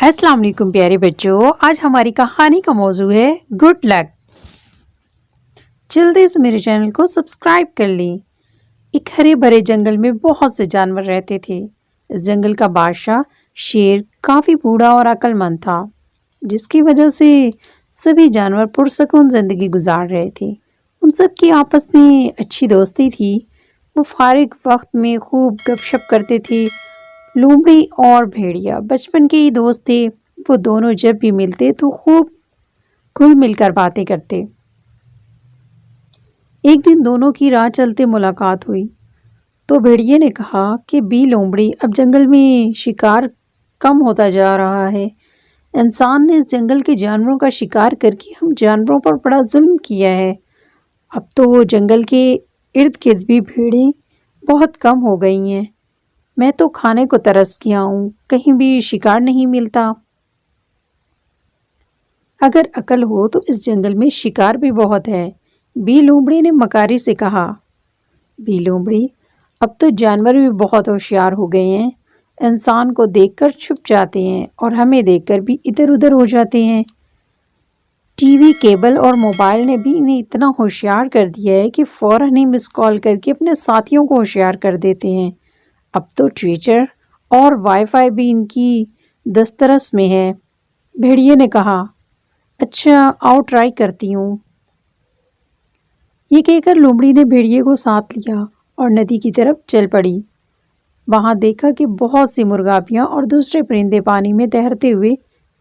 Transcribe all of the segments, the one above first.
السلام علیکم پیارے بچوں، آج ہماری کہانی کا موضوع ہے گڈ لک۔ جلدی سے میرے چینل کو سبسکرائب کر لیں۔ ایک ہرے بھرے جنگل میں بہت سے جانور رہتے تھے۔ اس جنگل کا بادشاہ شیر کافی بوڑھا اور عقل مند تھا، جس کی وجہ سے سبھی جانور پرسکون زندگی گزار رہے تھے۔ ان سب کی آپس میں اچھی دوستی تھی۔ وہ فارغ وقت میں خوب گپ شپ کرتے تھے۔ لومڑی اور بھیڑیا بچپن کے ہی دوست تھے۔ وہ دونوں جب بھی ملتے تو خوب گھل مل کر باتیں کرتے۔ ایک دن دونوں کی راہ چلتے ملاقات ہوئی تو بھیڑیے نے کہا کہ لومڑی، اب جنگل میں شکار کم ہوتا جا رہا ہے۔ انسان نے اس جنگل کے جانوروں کا شکار کر کے ہم جانوروں پر بڑا ظلم کیا ہے۔ اب تو جنگل کے ارد گرد بھی بھیڑیں بہت کم ہو گئی ہیں۔ میں تو کھانے کو ترس گیا ہوں، کہیں بھی شکار نہیں ملتا۔ اگر عقل ہو تو اس جنگل میں شکار بھی بہت ہے، لومڑی نے مکاری سے کہا۔ لومڑی، اب تو جانور بھی بہت ہوشیار ہو گئے ہیں۔ انسان کو دیکھ کر چھپ جاتے ہیں اور ہمیں دیکھ کر بھی ادھر ادھر ہو جاتے ہیں۔ ٹی وی، کیبل اور موبائل نے بھی انہیں اتنا ہوشیار کر دیا ہے کہ فوراً ہی مس کال کر کے اپنے ساتھیوں کو ہوشیار کر دیتے ہیں۔ اب تو ٹویٹر اور وائی فائی بھی ان کی دسترس میں ہے۔ بھیڑیے نے کہا، اچھا آؤ ٹرائی کرتی ہوں۔ یہ کہہ کر لومڑی نے بھیڑیے کو ساتھ لیا اور ندی کی طرف چل پڑی۔ وہاں دیکھا کہ بہت سی مرغابیاں اور دوسرے پرندے پانی میں تیرتے ہوئے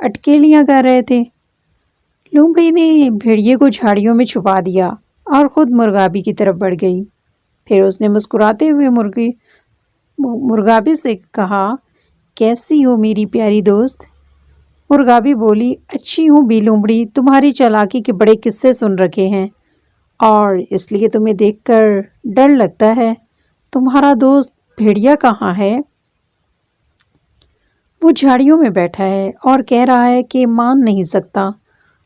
اٹکیلیاں کر رہے تھے۔ لومڑی نے بھیڑیے کو جھاڑیوں میں چھپا دیا اور خود مرغابی کی طرف بڑھ گئی۔ پھر اس نے مسکراتے ہوئے مرغابی سے کہا، کیسی ہو میری پیاری دوست؟ مرغابی بولی، اچھی ہوں لومڑی، تمہاری چالاکی کے بڑے قصے سن رکھے ہیں اور اس لیے تمہیں دیکھ کر ڈر لگتا ہے۔ تمہارا دوست بھیڑیا کہاں ہے؟ وہ جھاڑیوں میں بیٹھا ہے اور کہہ رہا ہے کہ مان نہیں سکتا۔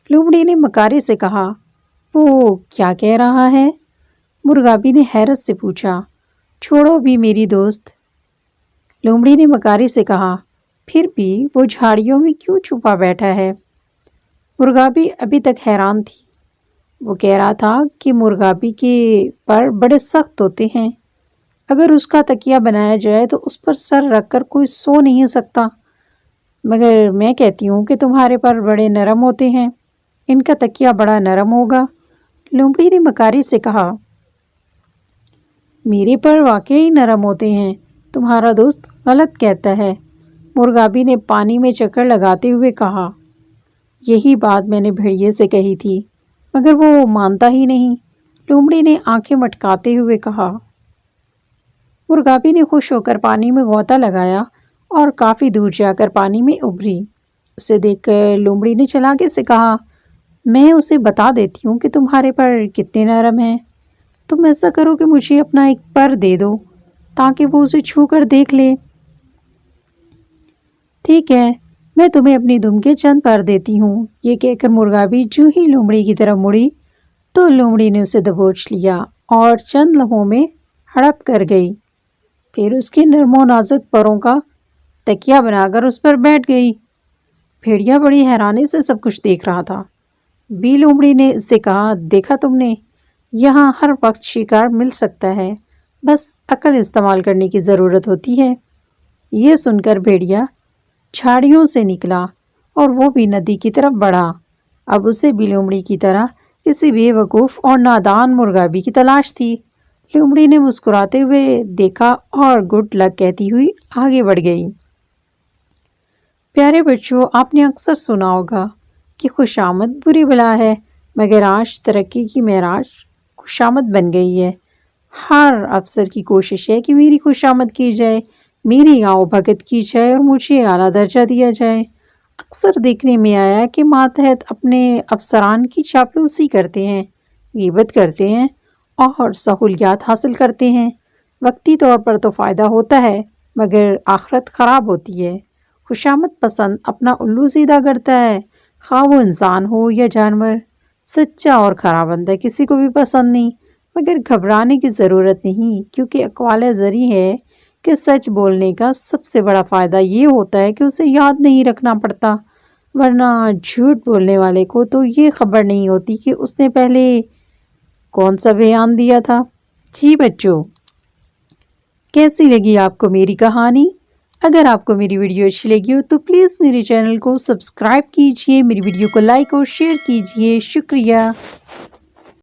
لومڑی نے مکاری سے کہا، وہ کیا کہہ رہا ہے؟ مرغابی نے حیرت سے پوچھا۔ چھوڑو میری دوست، لومڑی نے مکاری سے کہا، پھر بھی وہ جھاڑیوں میں کیوں چھپا بیٹھا ہے؟ مرغابی ابھی تک حیران تھی۔ وہ کہہ رہا تھا کہ مرغابی کے پر بڑے سخت ہوتے ہیں، اگر اس کا تکیہ بنایا جائے تو اس پر سر رکھ کر کوئی سو نہیں سکتا، مگر میں کہتی ہوں کہ تمہارے پر بڑے نرم ہوتے ہیں، ان کا تکیہ بڑا نرم ہوگا۔ لومڑی نے مکاری سے کہا، میرے پر واقعی نرم ہوتے ہیں، تمہارا دوست غلط کہتا ہے۔ مرغابی نے پانی میں چکر لگاتے ہوئے کہا، یہی بات میں نے بھیڑیے سے کہی تھی، مگر وہ مانتا ہی نہیں۔ لومڑی نے آنکھیں مٹکاتے ہوئے کہا۔ مرغابی نے خوش ہو کر پانی میں غوطہ لگایا اور کافی دور جا کر پانی میں ابھری۔ اسے دیکھ کر لومڑی نے چلاکی سے کہا، میں اسے بتا دیتی ہوں کہ تمہارے پر کتنے نرم ہیں۔ تم ایسا کرو کہ مجھے اپنا ایک پر دے دو تاکہ وہ اسے چھو کر دیکھ لے۔ ٹھیک ہے، میں تمہیں اپنی دم کے چند پر دیتی ہوں۔ یہ کہہ کر مرغابی جو ہی لومڑی کی طرف مڑی تو لومڑی نے اسے دبوچ لیا اور چند لمحوں میں ہڑپ کر گئی۔ پھر اس کے نرم و نازک پروں کا تکیہ بنا کر اس پر بیٹھ گئی۔ بھیڑیا بڑی حیرانی سے سب کچھ دیکھ رہا تھا۔ لومڑی نے اس سے کہا، دیکھا تم نے، یہاں ہر وقت شکار مل سکتا ہے، بس عقل استعمال کرنے کی ضرورت ہوتی ہے۔ یہ سن کر بھیڑیا جھاڑیوں سے نکلا اور وہ بھی ندی کی طرف بڑھا۔ اب اسے بھی لومڑی کی طرح کسی بے وقوف اور نادان مرغابی کی تلاش تھی۔ لومڑی نے مسکراتے ہوئے دیکھا اور گڈ لک کہتی ہوئی آگے بڑھ گئی۔ پیارے بچوں، آپ نے اکثر سنا ہوگا کہ خوشامد بری بلا ہے، مگر آج ترقی کی معراج خوشامد بن گئی ہے۔ ہر افسر کی کوشش ہے کہ میری خوشامد کی جائے، میری آؤ بھگت کی جائے اور مجھے اعلیٰ درجہ دیا جائے۔ اکثر دیکھنے میں آیا کہ ماتحت اپنے افسران کی چاپلوسی کرتے ہیں، غیبت کرتے ہیں اور سہولیات حاصل کرتے ہیں۔ وقتی طور پر تو فائدہ ہوتا ہے، مگر آخرت خراب ہوتی ہے۔ خوشامد پسند اپنا الو سیدھا کرتا ہے، خواہ وہ انسان ہو یا جانور۔ سچا اور کھرا بندہ کسی کو بھی پسند نہیں، مگر گھبرانے کی ضرورت نہیں، کیونکہ اقوال زری ہے کہ سچ بولنے کا سب سے بڑا فائدہ یہ ہوتا ہے کہ اسے یاد نہیں رکھنا پڑتا، ورنہ جھوٹ بولنے والے کو تو یہ خبر نہیں ہوتی کہ اس نے پہلے کون سا بیان دیا تھا۔ جی بچوں، کیسی لگی آپ کو میری کہانی؟ اگر آپ کو میری ویڈیو اچھی لگی ہو تو پلیز میرے چینل کو سبسکرائب کیجئے، میری ویڈیو کو لائک اور شیئر کیجئے۔ شکریہ۔